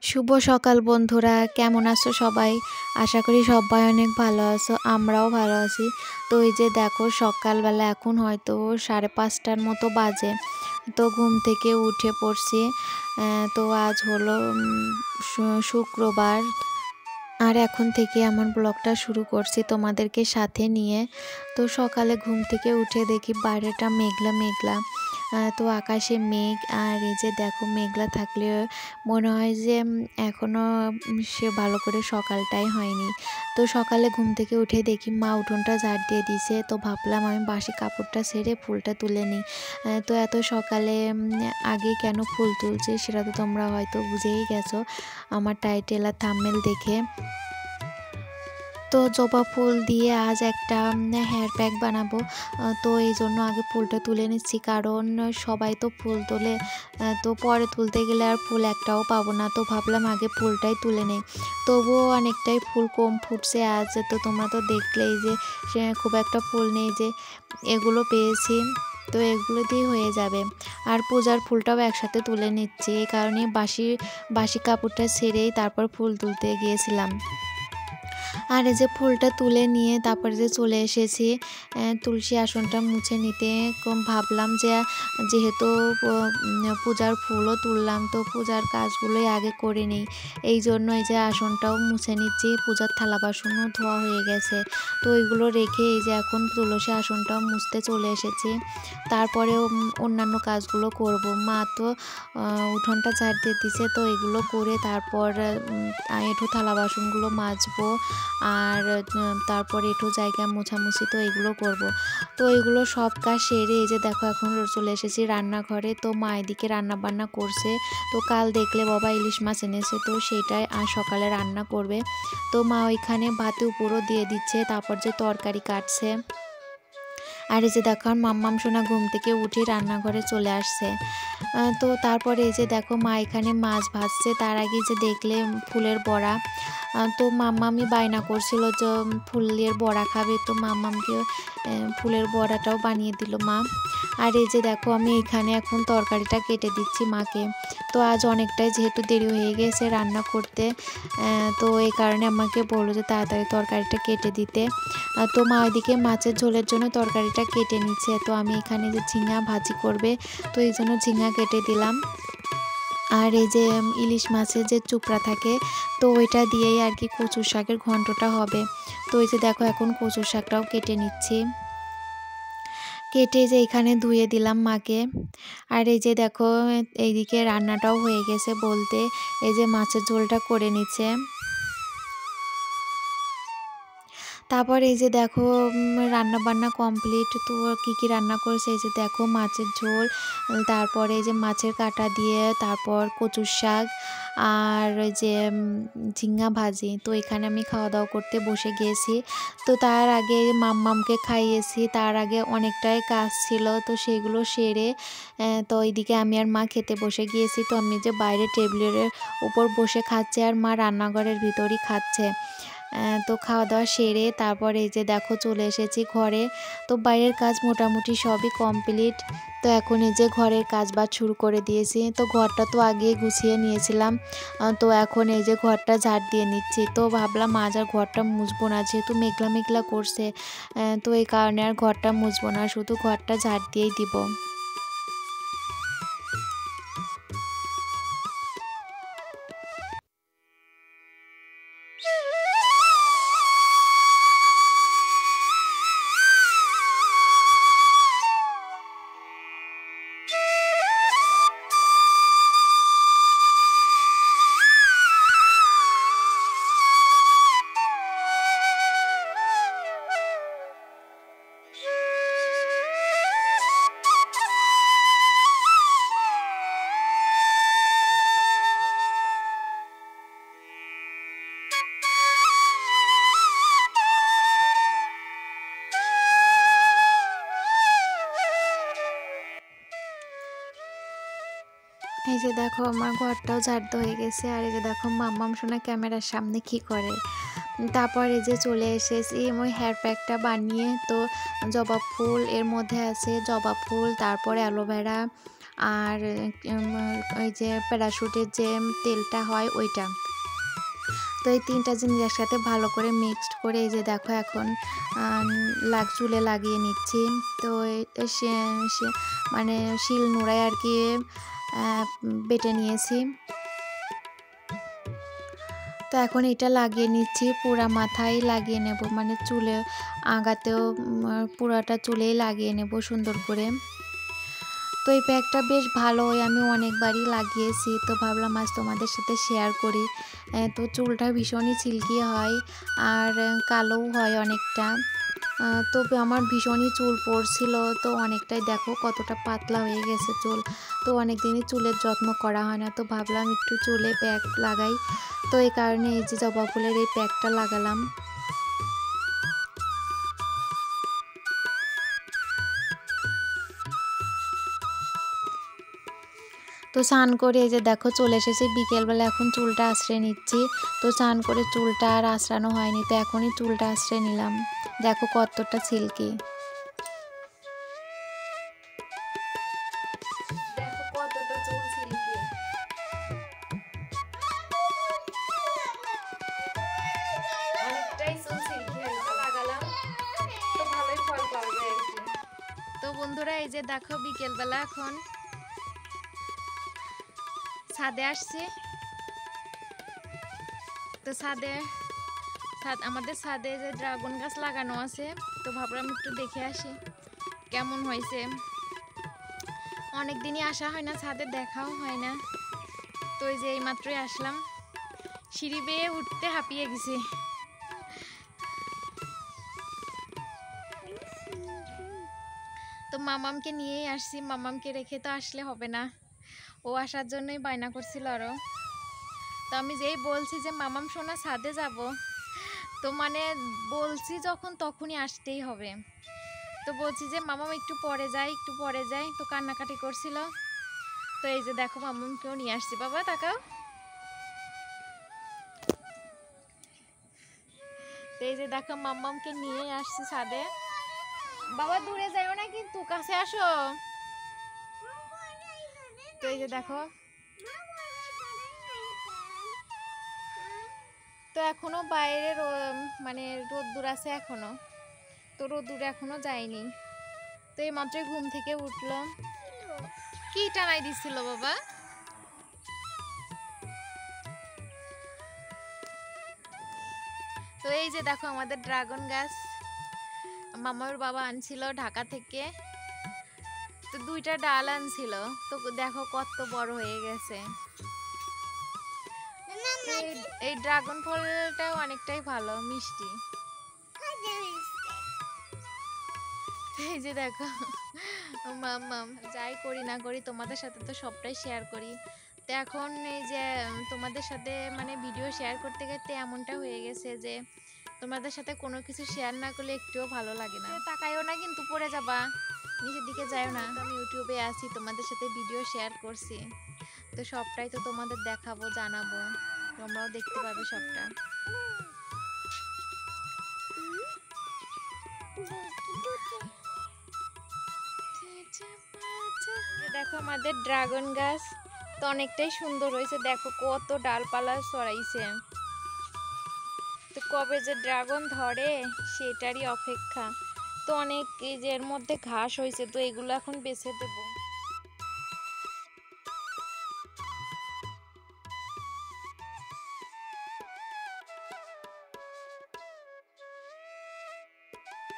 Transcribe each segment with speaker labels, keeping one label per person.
Speaker 1: শুভ সকাল বন্ধুরা, কেমন আছো সবাই? আশা করি সবাই অনেক ভালো আছো, আমরাও ভালো আছি। তো এই যে দেখো সকালবেলা এখন হয়তো 5:30টার মতো বাজে। তো ঘুম থেকে উঠে পড়ছি। তো আজ হলো শুক্রবার। আর এখন থেকে আমার ব্লগটা শুরু করছি তোমাদেরকে সাথে নিয়ে। তো সকালে ঘুম থেকে উঠে দেখি বাইরেটা মেঘলা মেঘলা। তো আকাশে মেঘ, আর এই যে দেখো মেঘলা থাকলে মনে হয় যে এখনও সে ভালো করে সকালটাই হয়নি। তো সকালে ঘুম থেকে উঠে দেখি মা উঠোনটা ঝাড় দিয়ে দিছে। তো ভাবলাম আমি বাসি কাপড়টা ছেড়ে ফুলটা তুলে নিই। তো এত সকালে আগে কেন ফুল তুলছি সেটা তো তোমরা হয়তো বুঝেই গেছো আমার টাইটেল আর থাম্বনেল দেখে। তো জবা ফুল দিয়ে আজ একটা হেয়ার প্যাক বানাবো। তো এই জন্য আগে ফুলটা তুলে নিচ্ছি, কারণ সবাই তো ফুল তোলে। তো পরে তুলতে গেলে আর ফুল একটাও পাবো না। তো ভাবলাম আগে ফুলটাই তুলে নেই। তবুও অনেকটাই ফুল কম ফুটছে আজ। তো তোমরা তো দেখলেই যে সে খুব একটা ফুল নেই, যে এগুলো পেয়েছি। তো এগুলো দিয়ে হয়ে যাবে। আর পূজার ফুলটাও একসাথে তুলে নিচ্ছি, এই কারণে বাসি কাপড়টা ছেড়েই তারপর ফুল তুলতে গিয়েছিলাম। আর এই যে ফুলটা তুলে নিয়ে তারপরে যে চলে এসেছি তুলসী আসনটা মুছে নিতে। ভাবলাম যে যেহেতু পূজার ফুলও তুললাম, তো পূজার কাজগুলোই আগে করে নিই। এই জন্য এই যে আসনটাও মুছে নিচ্ছি, পূজার থালা বাসনও ধোয়া হয়ে গেছে। তো এইগুলো রেখে এই যে এখন তুলসী আসনটাও মুছতে চলে এসেছি। তারপরেও অন্যান্য কাজগুলো করব। মা তো উঠোনটা ঝাড় দিয়ে দিছে, তো এগুলো করে তারপর এঁঠো থালা বাসনগুলো মাজবো। আর তারপর এঁঠো জায়গা মোছামুছি, তো এগুলো করব। তো এগুলো সব কাজ সেরে এই যে দেখো এখন চলে এসেছি রান্নাঘরে। তো মা এদিকে রান্না বান্না করছে। তো কাল দেখলে বাবা ইলিশ মাছ এনেছে, তো সেটাই আর সকালে রান্না করবে। তো মা ওইখানে ভাতে উপরও দিয়ে দিচ্ছে, তারপর যে তরকারি কাটছে। আর এই যে দেখো মাম্মাম সোনা ঘুম থেকে উঠে রান্নাঘরে চলে আসছে। তো তারপরে এই যে দেখো মা এখানে মাছ ভাজছে, তার আগে যে দেখলে ফুলের বড়া। তো মাম্মামি বায়না করছিল যে ফুলের বড়া খাবে, তো মাম্মামকে ফুলের বড়াটাও বানিয়ে দিল মা। আর এই যে দেখো আমি এখানে এখন তরকারিটা কেটে দিচ্ছি মাকে। তো আজ অনেকটাই যেহেতু দেরি হয়ে গেছে রান্না করতে, তো এই কারণে আমাকে বললো যে তাড়াতাড়ি তরকারিটা কেটে দিতে। তো মা ওইদিকে মাছের ঝোলের জন্য তরকারিটা কেটে নিচ্ছে। তো আমি এখানে যে ঝিঙা ভাজি করবে, তো এই জন্য ঝিঙা কেটে দিলাম। আর এই যে ইলিশ মাছের যে চুপড়া থাকে, তো ওইটা দিয়েই আর কি কচু শাকের ঘন্টটা হবে। তো এই যে দেখো এখন কচু শাকটাও কেটে নিচ্ছি, কেটে যে এখানে ধুয়ে দিলাম মাকে। আর এই যে দেখো এইদিকে রান্নাটাও হয়ে গেছে বলতে, এই যে মাছের ঝোলটা করে নিচ্ছে। তারপর এই যে দেখো রান্না বান্না কমপ্লিট। তো কি কি রান্না করেছে এই যে দেখো মাছের ঝোল, তারপরে এই যে মাছের কাঁটা দিয়ে, তারপর কচুর শাক, আর ওই যে ঝিঙ্গা ভাজি। তো এখানে আমি খাওয়া দাওয়া করতে বসে গিয়েছি। তো তার আগে মাম্মামকে খাইয়েছি, তার আগে অনেকটাই কাজ ছিল, তো সেগুলো সেরে তো এইদিকে আমি আর মা খেতে বসে গিয়েছি। তো আমি যে বাইরে টেবিলের উপর বসে খাচ্ছি, আর মা রান্নাঘরের ভিতরই খাচ্ছে। তো খাওয়া দাওয়া সেরে তারপর এই যে দেখো চলে এসেছি ঘরে। তো বাইরের কাজ মোটামুটি সবই কমপ্লিট। তো এখন এই যে ঘরের কাজ বাজ শুরু করে দিয়েছি। তো ঘরটা তো আগে গুছিয়ে নিয়েছিলাম। তো এখন এই যে ঘরটা ঝাড় দিয়ে নিচ্ছি। তো ভাবলাম আজ আর ঘরটা মুছবো না, যেহেতু মেঘলা মেঘলা করছে। তো এই কারণে আর ঘরটা মুছবো না, শুধু ঘরটা ঝাড় দিয়েই দিব। এই যে দেখো আমার ঘরটাও ঝাড় দেওয়া হয়ে গেছে। আর এই যে দেখো মাম্মাম সোনা ক্যামেরার সামনে কি করে। তারপর এই যে চলে এসেছি ওই হেয়ার প্যাকটা বানিয়ে। তো জবা ফুল এর মধ্যে আছে, জবা ফুল, তারপরে অ্যালোভেরা, আর ওই যে প্যারাশুটের যে তেলটা হয় ওইটা। তো এই 3টা জিনিস একসাথে ভালো করে মিক্সড করে এই যে দেখো এখন চুলে লাগিয়ে নিচ্ছি। তো সে মানে শিল নোড়ায় আর কি বেটে নিয়েছি। তো এখন এটা লাগিয়ে নিচ্ছি, পুরা মাথায় লাগিয়ে নেব, মানে চুলে আগাতেও পুরাটা চুলেই লাগিয়ে নেব সুন্দর করে। তো এই প্যাকটা বেশ ভালোই, আমি অনেকবারই লাগিয়েছি, তো ভাবলাম আজ তোমাদের সাথে শেয়ার করি। তো চুলটা ভীষণই সিল্কি হয় আর কালোও হয় অনেকটা। তবে আমার ভীষণই চুল পড়ছিল, তো অনেকটাই দেখো কতটা পাতলা হয়ে গেছে চুল। তো অনেক দিনই চুলের যত্ন করা হয় না, তো ভাবলাম একটু চুলে প্যাক লাগাই। তো এই কারণে এই যে জবা ফুলের এই প্যাকটা লাগালাম। তো স্নান করে এই যে দেখো চলে এসেছি বিকেলবেলা, এখন চুলটা আঁচড়ে নিচ্ছি। তো স্নান করে চুলটা আর আঁচড়ানো হয়নি, তো এখনই চুলটা আঁচড়ে নিলাম। দেখো কতটা সিল্কি, দেখো কতটা চুল সিল্কি। অনেকটাই চুল সিল্কি লাগালাম, তো ভালোই ফল পাওয়া যায় আর কি। তো বন্ধুরা এই যে দেখো বিকেলবেলা এখন ছাদে আসছি। তো আমাদের ছাদে যে ড্রাগন গাছ লাগানো আছে, তো ভাবলাম একটু দেখে আসি কেমন হয়েছে। অনেক দিনই আসা হয় না, ছাদে দেখাও হয় না। তো এই যে এইমাত্রই আসলাম, সিঁড়ি বেয়ে উঠতে হাঁপিয়ে গেছি। তো মামামকে নিয়েই আসছি, মামামকে রেখে তো আসলে হবে না, ও আসার জন্যই বায়না করছিল আরো। তো আমি যেই বলছি যে মামাম সোনা ছাদে যাব, তো মানে বলছি যখন তখনই আসতেই হবে। তো বলছি যে মামাম একটু পরে যাই, একটু পরে যাই, তো কান্নাকাটি করছিল। তো এই যে দেখো মামামকেও নিয়ে আসছি। বাবা তাকাও। তো এই যে দেখো মামামকে নিয়ে আসছি ছাদে। বাবা দূরে যাইও না কিন্তু, কাছে আসো। তো এই যে দেখো, তো এখনো বাইরে মানে রোদ্দুর আছে এখনো, তো রোদ্দুরে এখনো যায়নি। তো এই মাত্রই ঘুম থেকে উঠলাম। কি টানাই দিছিল বাবা? তো এই যে দেখো আমাদের ড্রাগন গাছ মামার বাবা আনছিল ঢাকা থেকে। তো 2টা ডাল আনছিল, তো দেখো কত বড় হয়ে গেছে। এই ড্রাগন ফলটাও অনেকটাই ভালো, মিষ্টি। এই যে দেখো মাম যাই করি না করি তোমাদের সাথে তো সবটাই শেয়ার করি। তো এখন এই যে তোমাদের সাথে মানে ভিডিও শেয়ার করতে করতে এমনটা হয়ে গেছে যে তোমাদের সাথে কোনো কিছু শেয়ার না করলে একটুও ভালো লাগে না। তাকাইও না কিন্তু, পড়ে যাবা, নিচের দিকে যাও না। আমি ইউটিউবে আছি, তোমাদের সাথে ভিডিও শেয়ার করছি, তো সবটাই তো তোমাদের দেখাবো, জানাবো, তোমরাও দেখতে পাবে সবটা। দেখো আমাদের ড্রাগন গাছ তো অনেকটাই সুন্দর হয়েছে, দেখো কত ডালপালা ছড়াইছে। তো কবে যে ড্রাগন ধরে সেটারই অপেক্ষা। তো অনেক এই যে এর মধ্যে ঘাস হয়েছে, তো এগুলো এখন বেছে দেব।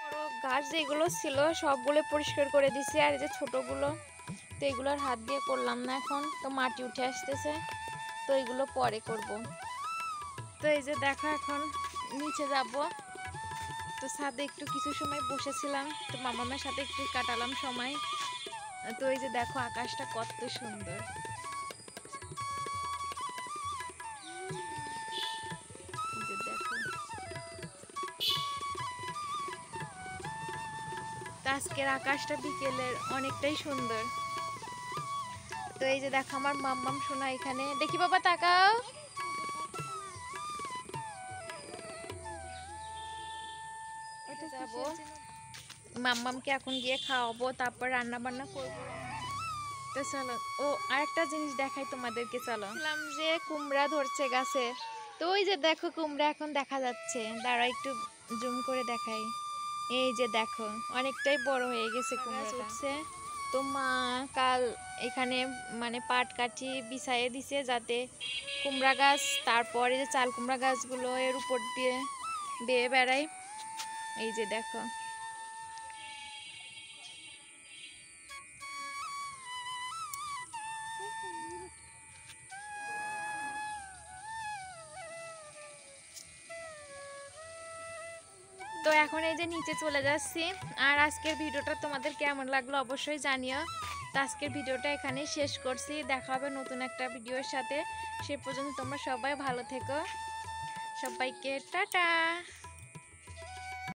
Speaker 1: বড় ঘাস যেগুলো ছিল সবগুলো পরিষ্কার করে দিছি, আর এই যে ছোটগুলো তো এগুলোর হাত দিয়ে করলাম না এখন, তো মাটি উঠে আসতেছে, তো এগুলো পরে করব। তো এই যে দেখো এখন নিচে যাব। তো ছাদে একটু কিছু সময় বসেছিলাম, তো মামামের সাথে একটু কাটালাম সময়। তো এই যে দেখো আকাশটা কত সুন্দর। যে দেখো আজকের আকাশটা বিকেলের অনেকটাই সুন্দর। তো এই যে দেখো আমার মাম্মাম সোনা এখানে, দেখি বাবা তাকাও। যাবো মাম্মামকে এখন গিয়ে খাওয়াবো, তারপর রান্না বান্না করবো।
Speaker 2: তো চলো, ও আরেকটা জিনিস দেখাই তোমাদেরকে, চলো। বললাম যে কুমড়া ধরছে গাছে, তো ওই যে দেখো কুমড়া এখন দেখা যাচ্ছে, দাঁড়া একটু জুম করে দেখাই। এই যে দেখো অনেকটাই বড় হয়ে গেছে কুমড়া উঠছে। তো মা কাল এখানে মানে পাট কাঠি বিছাইয়ে দিছে যাতে কুমড়া গাছ, তারপরে যে চাল কুমড়া গাছগুলো এর উপর দিয়ে বেয়ে বেড়ায়। এই যে দেখো। তো এখন এই যে নিচে চলে যাচ্ছি। আর আজকের ভিডিওটা তোমাদের কেমন লাগলো অবশ্যই জানিও। তো আজকের ভিডিওটা এখানেই শেষ করছি, দেখা হবে নতুন একটা ভিডিওর সাথে। সে পর্যন্ত তোমরা সবাই ভালো থেকো, সবাইকে টাটা।